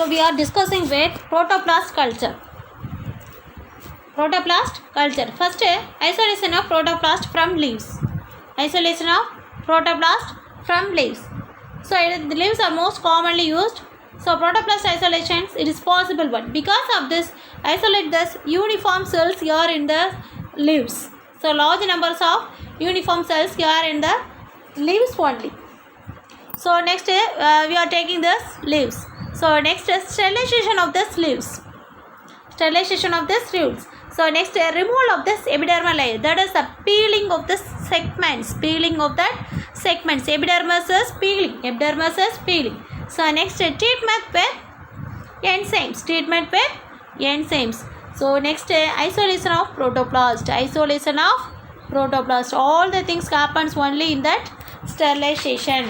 So we are discussing with protoplast culture. Protoplast culture. First, isolation of protoplast from leaves. Isolation of protoplast from leaves. So the leaves are most commonly used. So protoplast isolations, it is possible one. Because of this, isolate this uniform cells here in the leaves. So large numbers of uniform cells here in the leaves only. So next we are taking this leaves. So next is sterilization of this leaves. Sterilization of this leaves. So next removal of this epidermal layer. That is the peeling of the segments. Peeling of that segments. Epidermis is peeling. Epidermis is peeling. So next treatment with enzymes. Treatment with enzymes. So next isolation of protoplast. Isolation of protoplast. All the things happens only in that sterilization.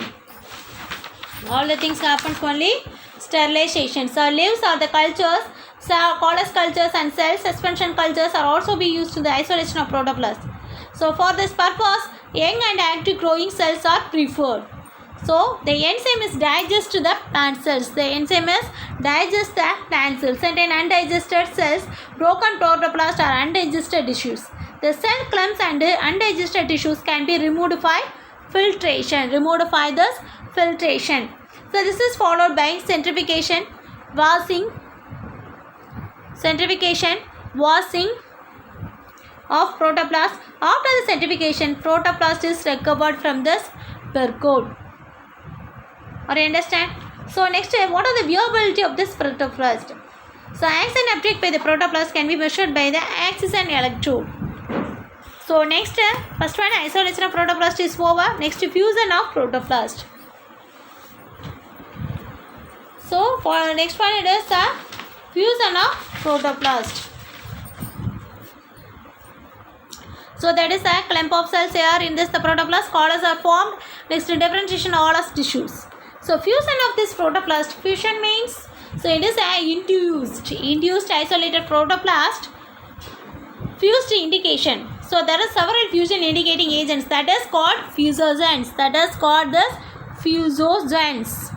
All the things happens only sterilization. So leaves are the cultures. So Colles cultures and cell suspension cultures are also be used in the isolation of protoplast. So for this purpose, young and active growing cells are preferred. So the enzyme is digest the plant cells. The enzyme is digest the plant cells. And in undigested cells, broken protoplast are undigested tissues. The cell clumps and undigested tissues can be removed by filtration. Removed by this filtration. So this is followed by centrifugation, washing of protoplast. After the centrifugation, protoplast is recovered from this percode. Or you understand? So next, what are the viewability of this protoplast? So action uptake by the protoplast can be measured by the axis and electrode. So next, first one, isolation of protoplast is over. Next, fusion of protoplast. So for next one, it is the fusion of protoplast. So that is a clump of cells here in this the protoplast. Colles are formed. Next, differentiation all as tissues. So fusion of this protoplast. Fusion means, so it is a induced isolated protoplast. Fused indication. So there are several fusion indicating agents. That is called fusogens. That is called the fusogens.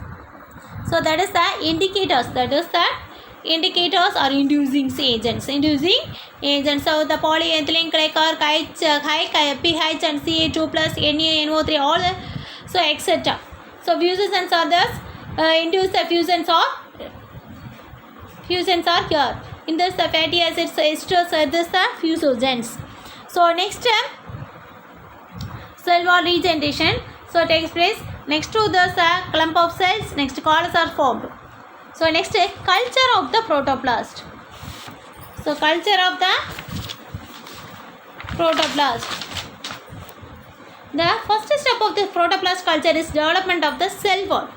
So that is the indicators. That is the indicators or inducing agents. Inducing agents. So the polyethylene glycol, high pH and Ca2 plus NaNO3 all. So etc. So fusogens are thus induce the fusions are here. In this the fatty acids esters are this the fusogens. So next cell wall regeneration so takes place. Next to this clump of cells, next colles are formed. So next culture of the protoplast. So culture of the protoplast. The first step of the protoplast culture is development of the cell wall.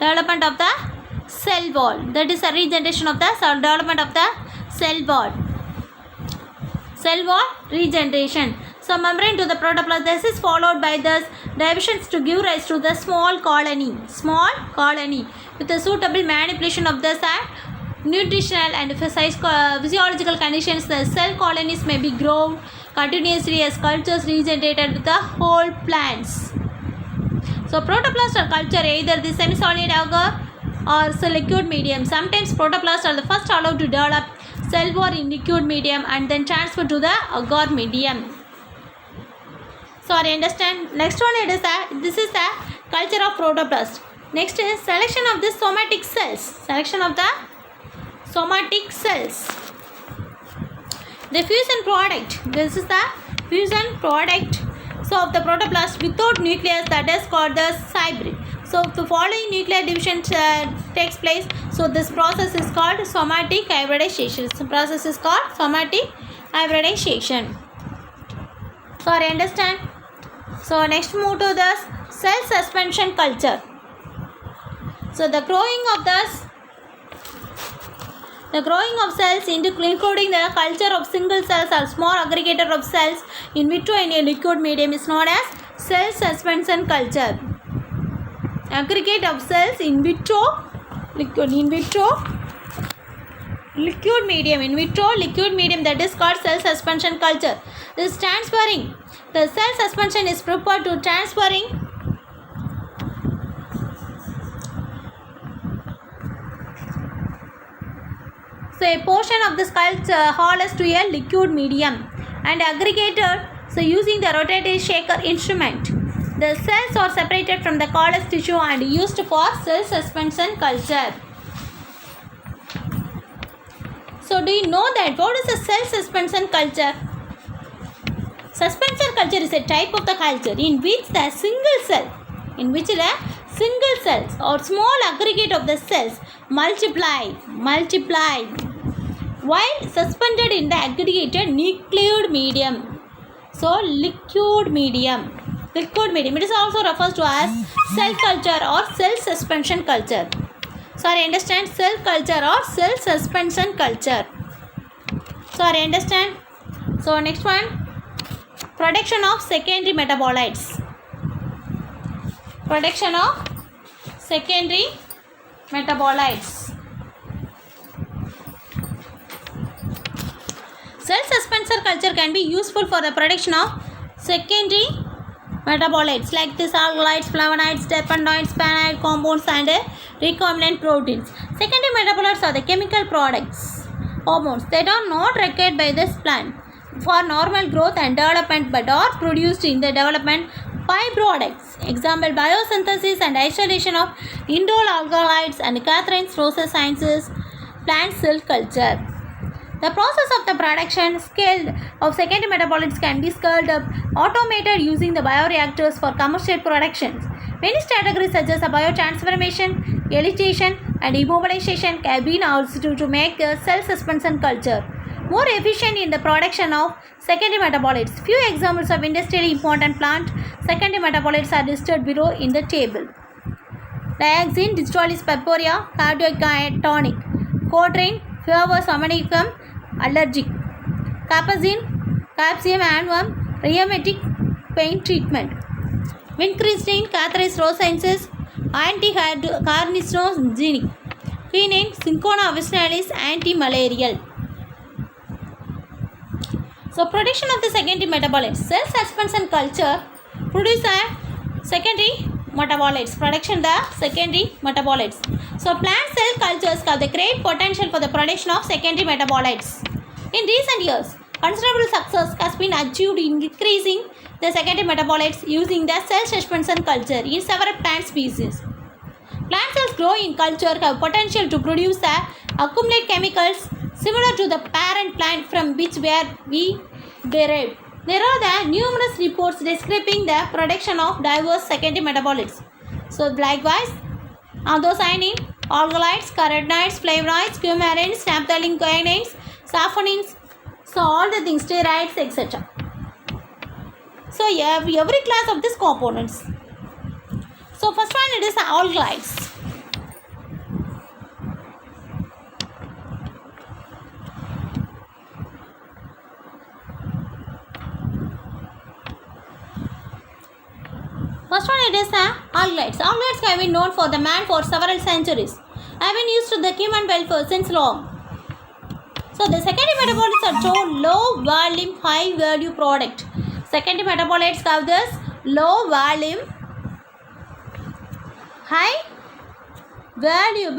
Development of the cell wall. That is a regeneration of the development of the cell wall. Cell wall regeneration. So membrane to the protoplast. This is followed by the divisions to give rise to the small colony. Small colony. With the suitable manipulation of the nutritional and physiological conditions, the cell colonies may be grown continuously as cultures regenerated with the whole plants. So protoplast are culture either the semi-solid agar or liquid medium. Sometimes protoplasts are the first allowed to develop cell wall in liquid medium and then transfer to the agar medium. So I understand. Next one it is that this is the culture of protoplast. Next is selection of the somatic cells. Selection of the somatic cells. The fusion product. This is the fusion product. So of the protoplast without nucleus, that is called the hybrid. So the following nuclear division takes place. So this process is called somatic hybridization. This process is called somatic hybridization. So I understand. So next move to the cell suspension culture. So the growing of cells including the culture of single cells or small aggregator of cells in vitro in a liquid medium is known as cell suspension culture. Aggregate of cells in vitro liquid medium that is called cell suspension culture. This transferring. The cell suspension is prepared to transferring so a portion of the skulls hauled to a liquid medium and aggregated so using the rotating shaker instrument. The cells are separated from the callus tissue and used for cell suspension culture. So do you know that what is a cell suspension culture? Suspension culture is a type of the culture in which the single cell or small aggregate of the cells multiply while suspended in the aggregated liquid medium. So liquid medium. It is also refers to as cell culture or cell suspension culture. Sorry, understand? Cell culture or cell suspension culture. Sorry, understand? So next one. Production of secondary metabolites. Production of secondary metabolites. Cell suspension culture can be useful for the production of secondary metabolites like this alkaloids, flavonoids, terpenoids, peptide compounds and recombinant proteins. Secondary metabolites are the chemical products, hormones that are not required by this plant for normal growth and development but are produced in the development byproducts. Example, biosynthesis and isolation of indole alkaloids and Catherine's process sciences, plant cell culture. The process of the production scaled of secondary metabolites can be scaled up, automated using the bioreactors for commercial productions. Many categories such as biotransformation, elicitation and immobilization can be used to make the cell suspension culture more efficient in the production of secondary metabolites. Few examples of industrially important plant secondary metabolites are listed below in the table. Dioxin, Distolis purpurea, cardiotonic. Cotrine, Flavus amanicum, allergic. Capsaicin, Capsium annuum, rheumatic pain treatment. Vincristine, Catherine's rosensis, anti-carcinogenic. Quinine, Cinchona officinalis, anti-malarial. So production of the secondary metabolites. Cell suspension culture produce a secondary metabolites. Production the secondary metabolites. So plant cell cultures have the great potential for the production of secondary metabolites. In recent years, considerable success has been achieved in increasing the secondary metabolites using the cell suspension culture in several plant species. Plant cells grow in culture have potential to produce the accumulate chemicals similar to the parent plant from which we derived. There are the numerous reports describing the production of diverse secondary metabolites. So likewise, anthocyanin, alkaloids, carotenoids, flavonoids, coumarins, naphthalene guanines, saponins, so all the things, steroids, etc. So every class of these components. So first one, it is the alkaloids. First one, it is the alkaloids. Alkaloids have been known for the man for several centuries. Have been used to the human welfare since long. So the secondary metabolites are shown low volume, high value product. Secondary metabolites have this low volume, high value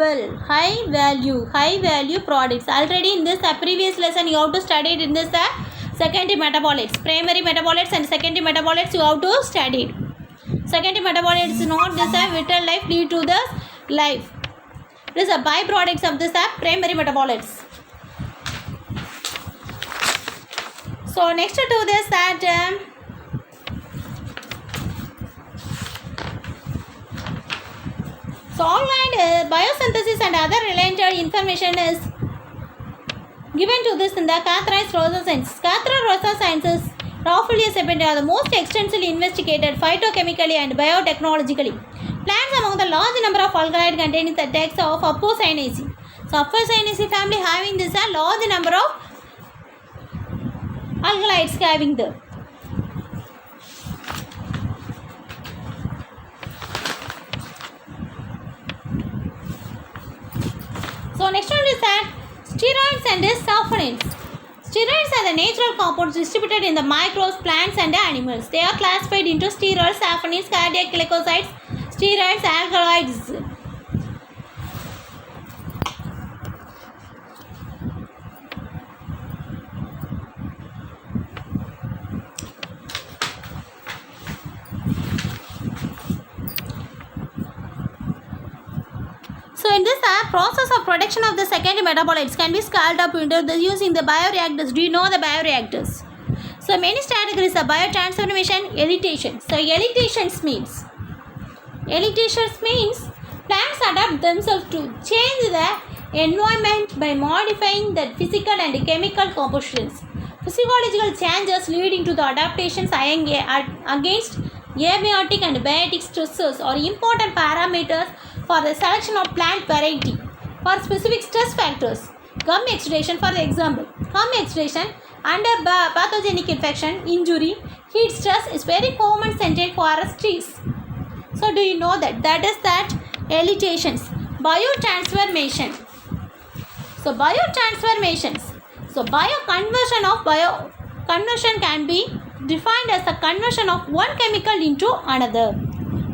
products. Already in this previous lesson you have to study it in this secondary metabolites, primary metabolites and secondary metabolites you have to study it. Secondary metabolites is not this vital life lead to the life. It is a byproducts of this primary metabolites. So next to this that so online biosynthesis and other related information is given to this in the Catherine's process science. Catherine process sciences Raufolia sepenta are the most extensively investigated phytochemically and biotechnologically. Plants among the large number of alkaloids containing the text of Apocynaceae. So Apocynaceae family having this a large number of alkaloids having the. So next one is that steroids and saponins. Steroids are the natural compounds distributed in the microbes, plants and animals. They are classified into sterols, saponins, cardiac glycosides, steroids, alkaloids. So in this process of production of the secondary metabolites can be scaled up into using the bioreactors. Do you know the bioreactors? So many categories of biotransformation, elicitation. So elicitation means plants adapt themselves to change the environment by modifying their physical and chemical compositions. Physiological changes leading to the adaptations against abiotic and biotic stressors are important parameters for the selection of plant variety. For specific stress factors, gum exudation for example, gum exudation under pathogenic infection, injury, heat stress is very common sentient for trees. So do you know that? That is that elicitation. Biotransformation. So biotransformations. So bioconversion can be defined as the conversion of one chemical into another.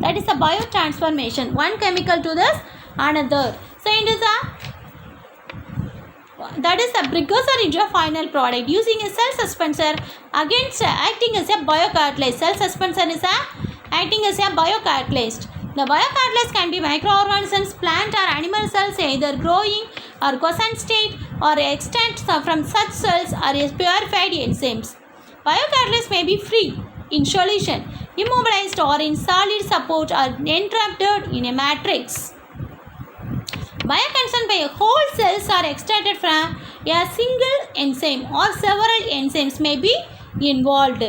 That is a biotransformation. One chemical to this another. So that is a precursor into a final product using a cell suspensor against acting as a biocatalyst. Cell suspensor is acting as a biocatalyst. The biocatalyst can be microorganisms, plant or animal cells either growing or quiescent state or extant from such cells or purified enzymes. Biocatalysts may be free in solution, immobilized or in solid support or entrapped in a matrix. Bioconversion by whole cells are extracted from a single enzyme or several enzymes may be involved.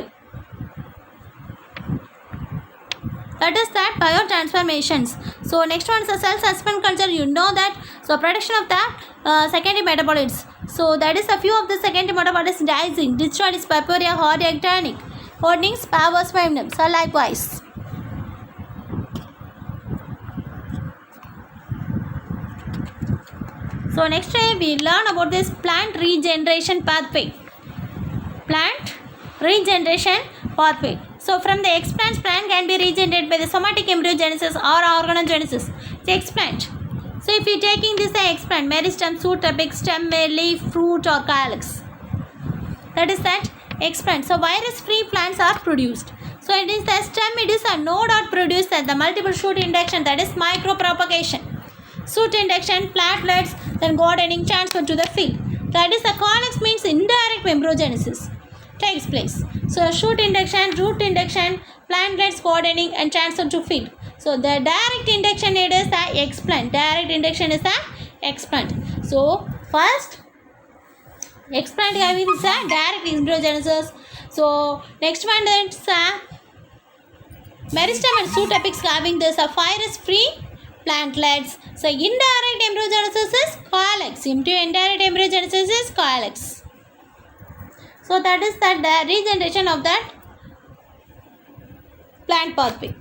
That is that biotransformations. So next one is the cell suspend culture. You know that. So production of the secondary metabolites. So that is a few of the secondary metabolites rising. Destroyed is purpurea, organic, holdings, powers, venom. So likewise. So next time we learn about this plant regeneration pathway. Plant regeneration pathway. So from the explant, plant can be regenerated by the somatic embryogenesis or organogenesis. The explant. So if you are taking this explant, meristem, shoot, apex, stem, leaf, fruit or calyx. That is that explant. So virus-free plants are produced. So it is the stem, it is a node or produced at the multiple shoot induction, that is micropropagation. Shoot induction, plantlets, then gardening transfer to the field. That is the calyx means indirect embryogenesis takes place. So shoot induction, root induction, plantlets, gardening and transfer to field. So the direct induction it is the explant. Direct induction is the explant. So first explant having is the direct embryogenesis. So next one is meristem and shoot apex having this virus-free plantlets. So indirect embryogenesis is calyx. Indirect embryogenesis is calyx. So that is the regeneration of that plant pathway.